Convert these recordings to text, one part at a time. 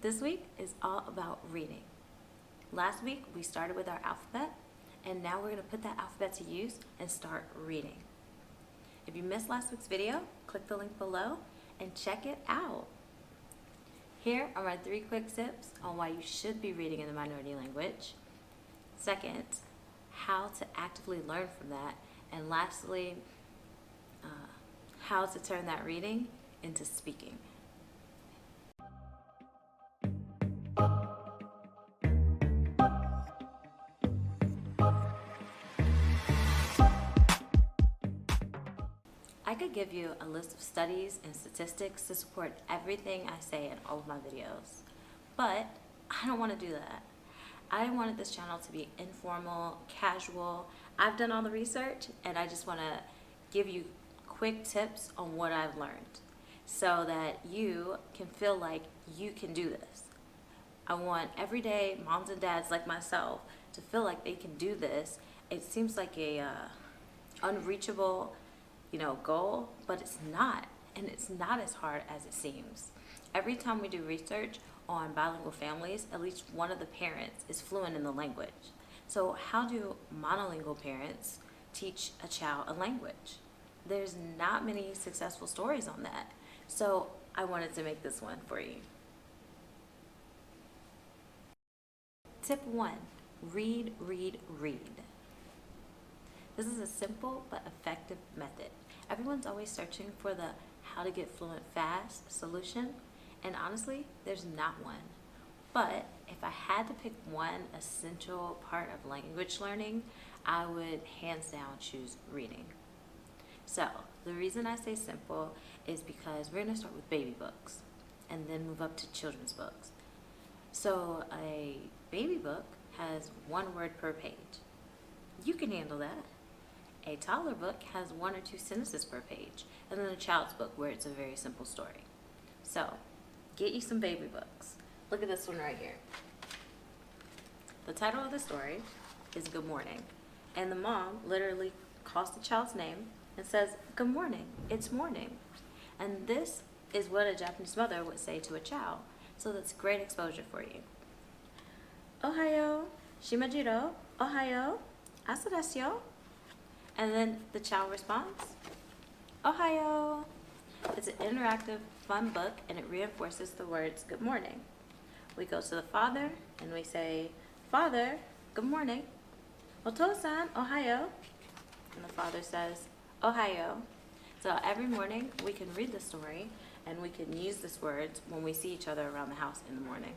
This week is all about reading. Last week we started with our alphabet, and now we're going to put that alphabet to use and start reading. If you missed last week's video, click the link below and check it out. Here are my 3 quick tips on why you should be reading in the minority language. Second, how to actively learn from that. And lastly, how to turn that reading into speaking. I could give you a list of studies and statistics to support everything I say in all of my videos, but I don't want to do that. I wanted this channel to be informal, casual. I've done all the research, and I just want to give you quick tips on what I've learned so that you can feel like you can do this. I want everyday moms and dads like myself to feel like they can do this. It seems like a unreachable goal, but it's not, and it's not as hard as it seems. Every time we do research on bilingual families, at least one of the parents is fluent in the language. So how do monolingual parents teach a child a language? There's not many successful stories on that. So I wanted to make this one for you. Tip 1, read, read, read. This is a simple but effective method. Everyone's always searching for the how to get fluent fast solution, and honestly, there's not one. But if I had to pick one essential part of language learning, I would hands down choose reading. So the reason I say simple is because we're going to start with baby books and then move up to children's books. So a baby book has 1 word per page. You can handle that. A toddler book has 1 or 2 sentences per page, and then a child's book where it's a very simple story. So get you some baby books. Look at this one right here. The title of the story is Good Morning, and the mom literally calls the child's name and says, "Good morning, it's morning." And this is what a Japanese mother would say to a child, so that's great exposure for you. Ohayo, shimajiro, ohayo, asa desu yo. And then the child responds, Ohayo. It's an interactive, fun book, and it reinforces the words good morning. We go to the father and we say, Father, good morning. Oto-san, ohayo. And the father says, Ohayo. So every morning we can read the story and we can use these words when we see each other around the house in the morning.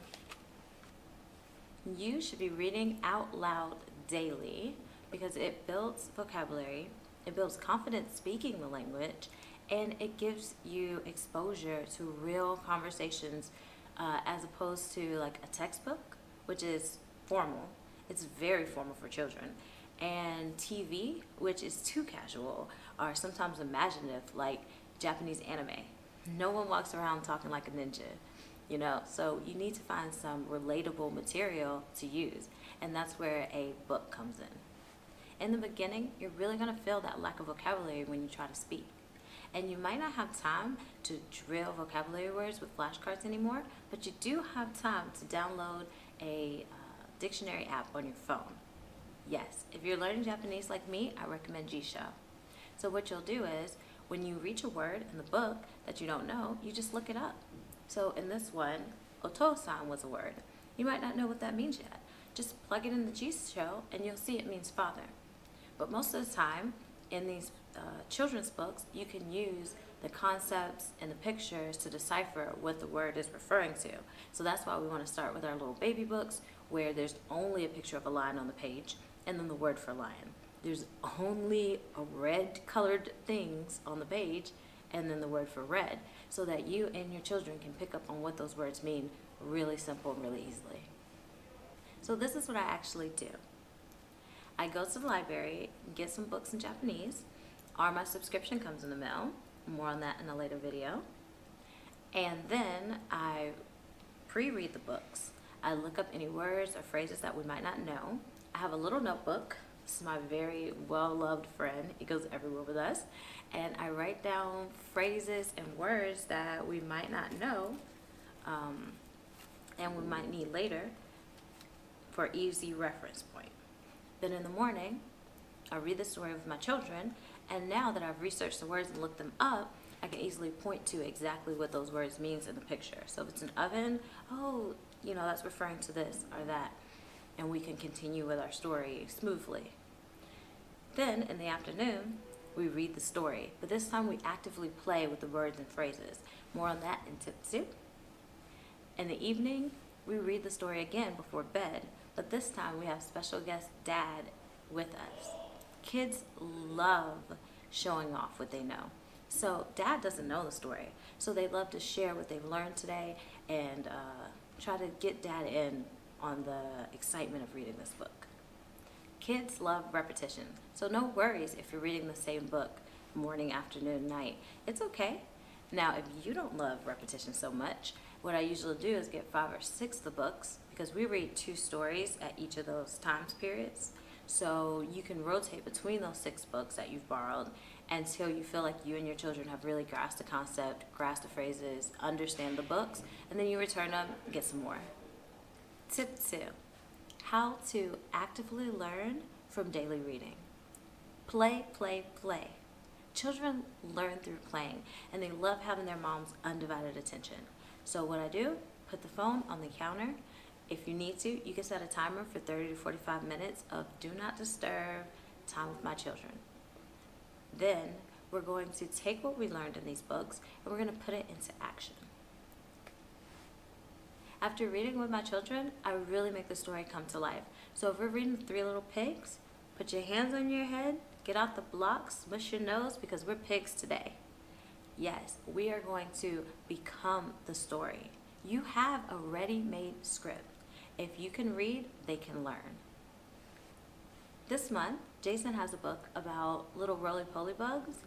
You should be reading out loud daily because it builds vocabulary, it builds confidence speaking the language, and it gives you exposure to real conversations as opposed to like a textbook, which is formal. It's very formal for children. And TV, which is too casual, or sometimes imaginative, like Japanese anime. No one walks around talking like a ninja, so you need to find some relatable material to use, and that's where a book comes in. In the beginning, you're really going to feel that lack of vocabulary when you try to speak. And you might not have time to drill vocabulary words with flashcards anymore, but you do have time to download a dictionary app on your phone. Yes, if you're learning Japanese like me, I recommend Jisho. So what you'll do is, when you reach a word in the book that you don't know, you just look it up. So in this one, Oto-san was a word. You might not know what that means yet. Just plug it in the Jisho and you'll see it means father. But most of the time, in these children's books, you can use the concepts and the pictures to decipher what the word is referring to. So that's why we want to start with our little baby books, where there's only a picture of a lion on the page, and then the word for lion. There's only a red colored things on the page, and then the word for red, so that you and your children can pick up on what those words mean really simple and really easily. So this is what I actually do. I go to the library, get some books in Japanese, or my subscription comes in the mail. More on that in a later video. And then I pre-read the books. I look up any words or phrases that we might not know. I have a little notebook. This is my very well-loved friend. He goes everywhere with us. And I write down phrases and words that we might not know and we might need later for easy reference point. Then in the morning, I read the story with my children, and now that I've researched the words and looked them up, I can easily point to exactly what those words means in the picture. So if it's an oven, oh, that's referring to this or that, and we can continue with our story smoothly. Then in the afternoon, we read the story, but this time we actively play with the words and phrases. More on that in tip 2. In the evening, we read the story again before bed, but this time we have special guest Dad with us. Kids love showing off what they know. So Dad doesn't know the story, so they love to share what they've learned today and try to get Dad in on the excitement of reading this book. Kids love repetition, so no worries if you're reading the same book morning, afternoon, night. It's okay. Now, if you don't love repetition so much, what I usually do is get 5 or 6 of the books, because we read 2 stories at each of those times periods. So you can rotate between those 6 books that you've borrowed until you feel like you and your children have really grasped the concept, grasped the phrases, understand the books, and then you return them and get some more. Tip 2, how to actively learn from daily reading. Play, play, play. Children learn through playing, and they love having their mom's undivided attention. So what I do, put the phone on the counter. If you need to, you can set a timer for 30 to 45 minutes of do not disturb time with my children. Then we're going to take what we learned in these books and we're going to put it into action. After reading with my children, I really make the story come to life. So if we're reading 3 Little Pigs, put your hands on your head, get out the blocks, smush your nose, because we're pigs today. Yes, we are going to become the story. You have a ready-made script. If you can read, they can learn. This month, Jason has a book about little roly-poly bugs,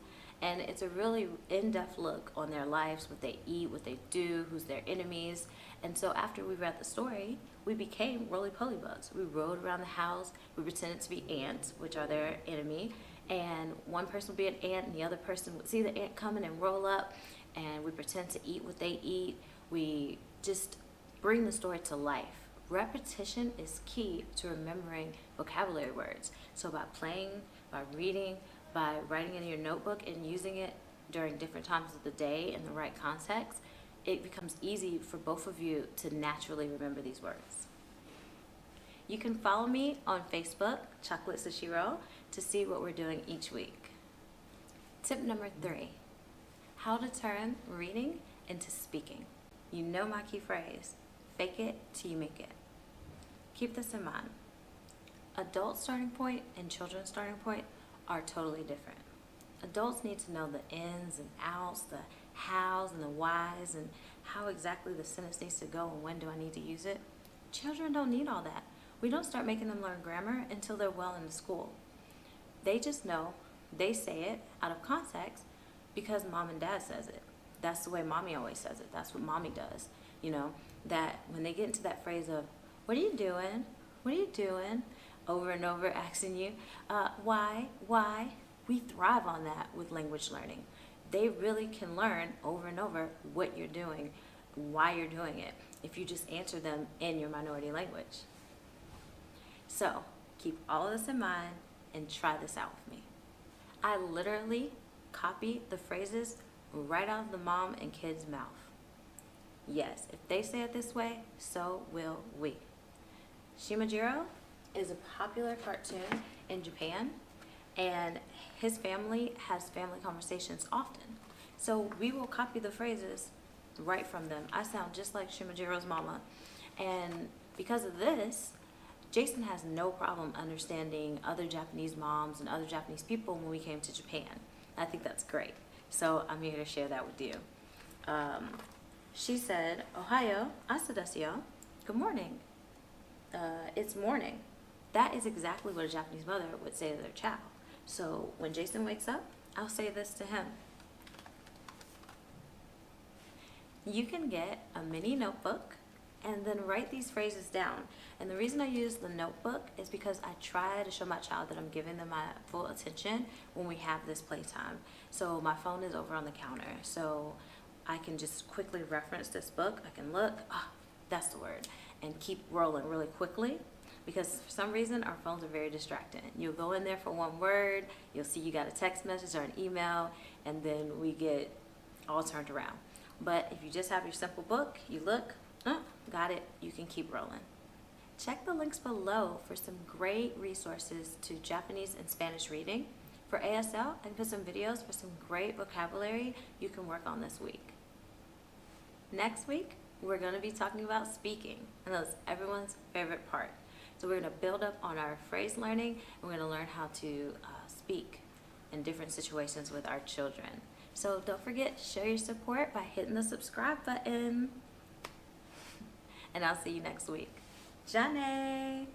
and it's a really in-depth look on their lives, what they eat, what they do, who's their enemies. And so after we read the story, we became roly-poly bugs. We rode around the house, we pretended to be ants, which are their enemy, and one person would be an ant and the other person would see the ant coming and roll up, and we pretend to eat what they eat. We just bring the story to life. Repetition is key to remembering vocabulary words. So by playing, by reading, by writing in your notebook and using it during different times of the day in the right context, it becomes easy for both of you to naturally remember these words. You can follow me on Facebook, Chocolate Sushi Roll, to see what we're doing each week. Tip number 3, how to turn reading into speaking. You know my key phrase, fake it till you make it. Keep this in mind. Adult starting point and children's starting point are totally different. Adults need to know the ins and outs, the hows and the whys, and how exactly the sentence needs to go and when do I need to use it. Children don't need all that. We don't start making them learn grammar until they're well into school. They just know, they say it out of context because mom and dad says it. That's the way mommy always says it. That's what mommy does. That when they get into that phrase of, what are you doing? What are you doing? Over and over asking you, why? We thrive on that with language learning. They really can learn over and over what you're doing, why you're doing it, if you just answer them in your minority language. So keep all of this in mind and try this out with me. I literally copy the phrases right out of the mom and kid's mouth. Yes, if they say it this way, so will we. Shimajiro is a popular cartoon in Japan, and his family has family conversations often. So we will copy the phrases right from them. I sound just like Shimajiro's mama. And because of this, Jason has no problem understanding other Japanese moms and other Japanese people when we came to Japan. I think that's great. So I'm here to share that with you. She said, Ohayo, asa desu yo. Good morning. It's morning. That is exactly what a Japanese mother would say to their child. So when Jason wakes up, I'll say this to him. You can get a mini notebook and then write these phrases down. And the reason I use the notebook is because I try to show my child that I'm giving them my full attention when we have this playtime. So my phone is over on the counter. So I can just quickly reference this book. I can look, That's the word. And keep rolling really quickly, because for some reason our phones are very distracting. You'll go in there for one word, you'll see you got a text message or an email, and then we get all turned around. But if you just have your simple book, you look, got it, you can keep rolling. Check the links below for some great resources to Japanese and Spanish reading. For ASL, I can put some videos for some great vocabulary you can work on this week. Next week, we're going to be talking about speaking, and that's everyone's favorite part. So we're going to build up on our phrase learning, and we're going to learn how to speak in different situations with our children. So don't forget, show your support by hitting the subscribe button. And I'll see you next week. Jane!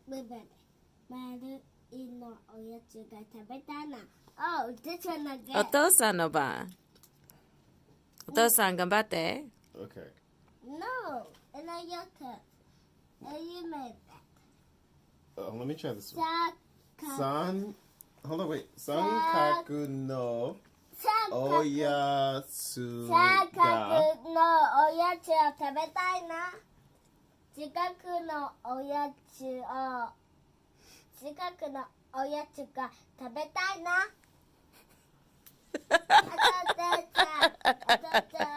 O父さんの番。お父さん頑張って。Okay. No, and I your turn. And you made that. Let me try this one. Hold on, wait. Sankaku no oyatsu ga. のおやつを食べたいな。近くのおやつが食べたいな。あたたた。